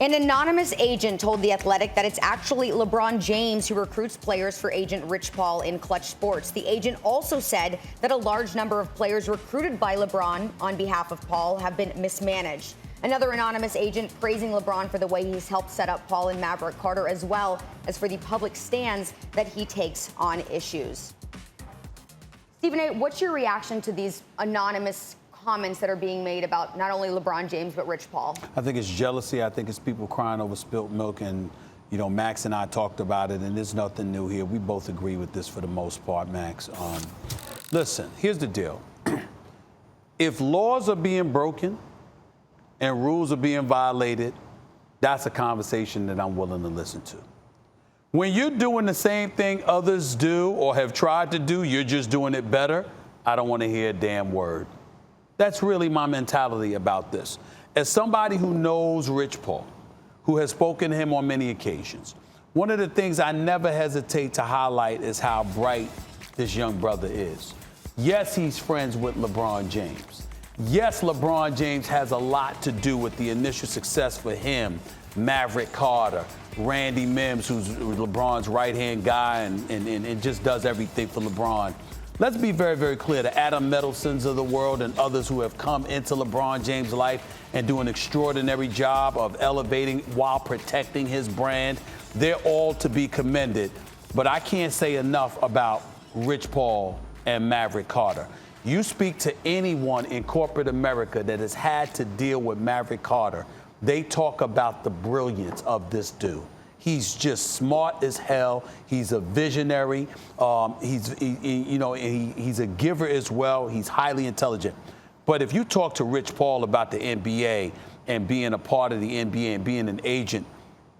An anonymous agent told The Athletic that it's actually LeBron James who recruits players for agent Rich Paul in Klutch Sports. The agent also said that a large number of players recruited by LeBron on behalf of Paul have been mismanaged. Another anonymous agent praising LeBron for the way he's helped set up Paul and Maverick Carter, as well as for the public stance that he takes on issues. Stephen A., what's your reaction to these anonymous comments that are being made about not only LeBron James, but Rich Paul? I think it's jealousy. I think it's people crying over spilt milk. And, you know, Max and I talked about it, and there's nothing new here. We both agree with this for the most part, Max. Listen, here's the deal. If laws are being broken and rules are being violated, that's a conversation that I'm willing to listen to. When you're doing the same thing others do or have tried to do, you're just doing it better, I don't want to hear a damn word. That's really my mentality about this. As somebody who knows Rich Paul, who has spoken to him on many occasions, one of the things I never hesitate to highlight is how bright this young brother is. Yes, he's friends with LeBron James. Yes, LeBron James has a lot to do with the initial success for him, Maverick Carter, Randy Mims, who's LeBron's right-hand guy and just does everything for LeBron. Let's be very, very clear. The Adam Middletons of the world and others who have come into LeBron James' life and do an extraordinary job of elevating while protecting his brand, they're all to be commended. But I can't say enough about Rich Paul and Maverick Carter. You speak to anyone in corporate America that has had to deal with Maverick Carter, they talk about the brilliance of this dude. He's just smart as hell. He's a visionary. He's a giver as well. He's highly intelligent. But if you talk to Rich Paul about the NBA and being a part of the NBA and being an agent,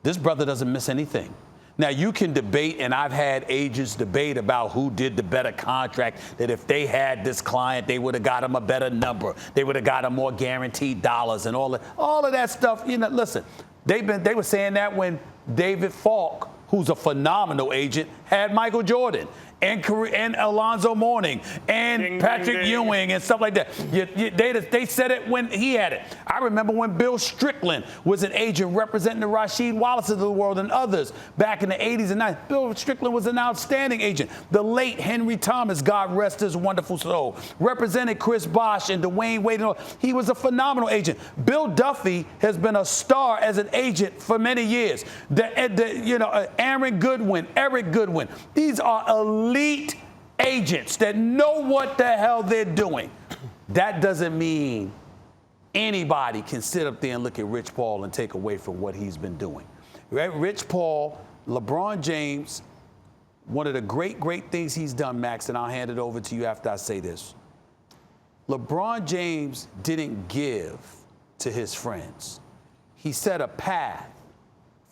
this brother doesn't miss anything. Now, you can debate, and I've had agents debate about who did the better contract, that if they had this client, they would have got him a better number. They would have got him more guaranteed dollars and all of that stuff. You know, listen, they were saying that when David Falk, who's a phenomenal agent, had Michael Jordan and Alonzo Mourning and Patrick Ewing and stuff like that. They said it when he had it. I remember when Bill Strickland was an agent representing the Rasheed Wallaces of the world and others back in the 80s and 90s. Bill Strickland was an outstanding agent. The late Henry Thomas, God rest his wonderful soul, represented Chris Bosh and Dwayne Wade. He was a phenomenal agent. Bill Duffy has been a star as an agent for many years. Aaron Goodwin, Eric Goodwin. These are elite agents that know what the hell they're doing. That doesn't mean anybody can sit up there and look at Rich Paul and take away from what he's been doing. Right? Rich Paul, LeBron James, one of the great things he's done, Max, and I'll hand it over to you after I say this. LeBron James didn't give to his friends. He set a path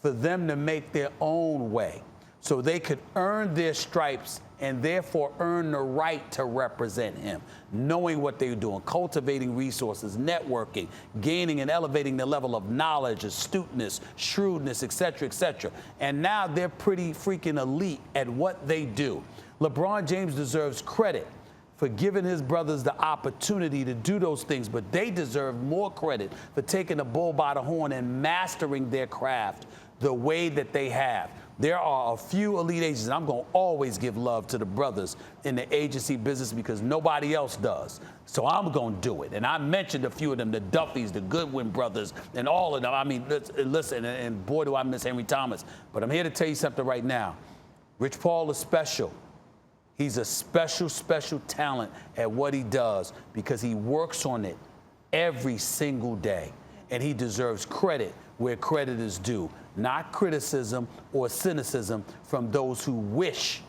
for them to make their own way so they could earn their stripes and therefore earn the right to represent him, knowing what they're doing, cultivating resources, networking, gaining and elevating the level of knowledge, astuteness, shrewdness, et cetera, et cetera. And now they're pretty freaking elite at what they do. LeBron James deserves credit for giving his brothers the opportunity to do those things, but they deserve more credit for taking the bull by the horn and mastering their craft the way that they have. There are a few elite agents, and I'm going to always give love to the brothers in the agency business because nobody else does. So I'm going to do it. And I mentioned a few of them, the Duffys, the Goodwin brothers, and all of them. I mean, listen, and boy, do I miss Henry Thomas. But I'm here to tell you something right now. Rich Paul is special. He's a special talent at what he does because he works on it every single day. And he deserves credit where credit is due, not criticism or cynicism from those who wish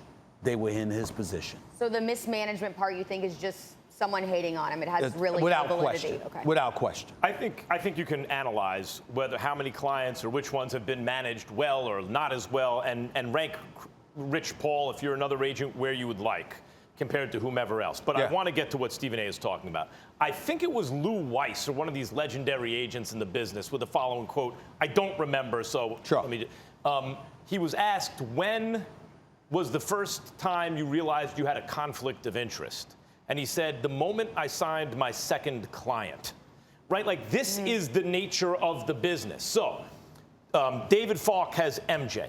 they were in his position. So the mismanagement part you think is just someone hating on him? It has really without no validity. question. Okay. Without question. I think you can analyze how many clients or which ones have been managed well or not as well and rank Rich Paul, if you're another agent, where you would like compared to whomever else. But yeah. I want to get to what Stephen A. is talking about. I think it was Lou Weiss, or one of these legendary agents in the business, with the following quote. I don't remember, so sure. Let me. He was asked, when was the first time you realized you had a conflict of interest? And he said, the moment I signed my second client. Right? Like, this is the nature of the business. So David Falk has MJ.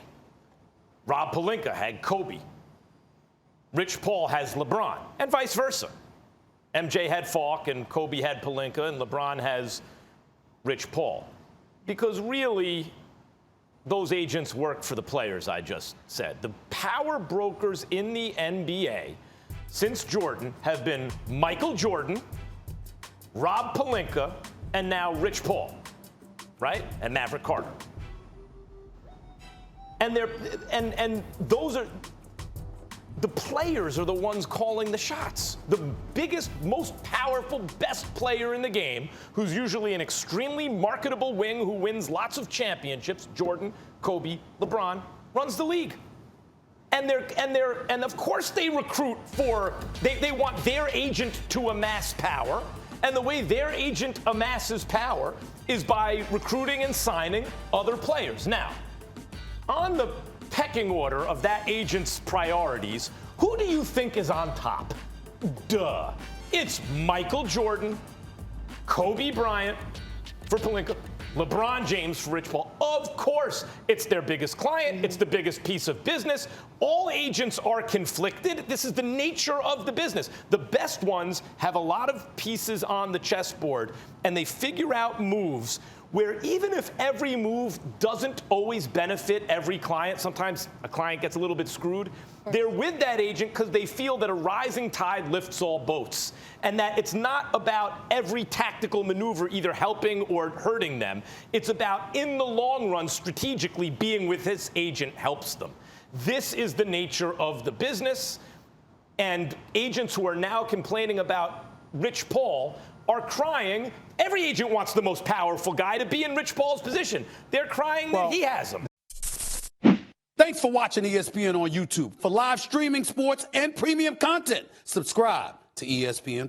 Rob Pelinka had Kobe. Rich Paul has LeBron, and vice versa. MJ had Falk, and Kobe had Pelinka, and LeBron has Rich Paul. Because really, those agents work for the players, I just said. The power brokers in the NBA since Jordan have been Michael Jordan, Rob Pelinka, and now Rich Paul, right? And Maverick Carter. And those are the players are the ones calling the shots. The biggest, most powerful, best player in the game, who's usually an extremely marketable wing who wins lots of championships, Jordan, Kobe, LeBron, runs the league. And of course they recruit for, they want their agent to amass power. And the way their agent amasses power is by recruiting and signing other players. Now, on the pecking order of that agent's priorities, who do you think is on top? Duh. It's Michael Jordan, Kobe Bryant for Pelinka, LeBron James for Rich Paul. Of course, it's their biggest client. It's the biggest piece of business. All agents are conflicted. This is the nature of the business. The best ones have a lot of pieces on the chessboard, and they figure out moves where even if every move doesn't always benefit every client, sometimes a client gets a little bit screwed, they're with that agent because they feel that a rising tide lifts all boats, and that it's not about every tactical maneuver either helping or hurting them. It's about, in the long run, strategically being with his agent helps them. This is the nature of the business, and agents who are now complaining about Rich Paul are crying. Every agent wants the most powerful guy to be in Rich Paul's position. They're crying that he has him. Thanks for watching ESPN on YouTube. For live streaming, sports, and premium content, subscribe to ESPN+.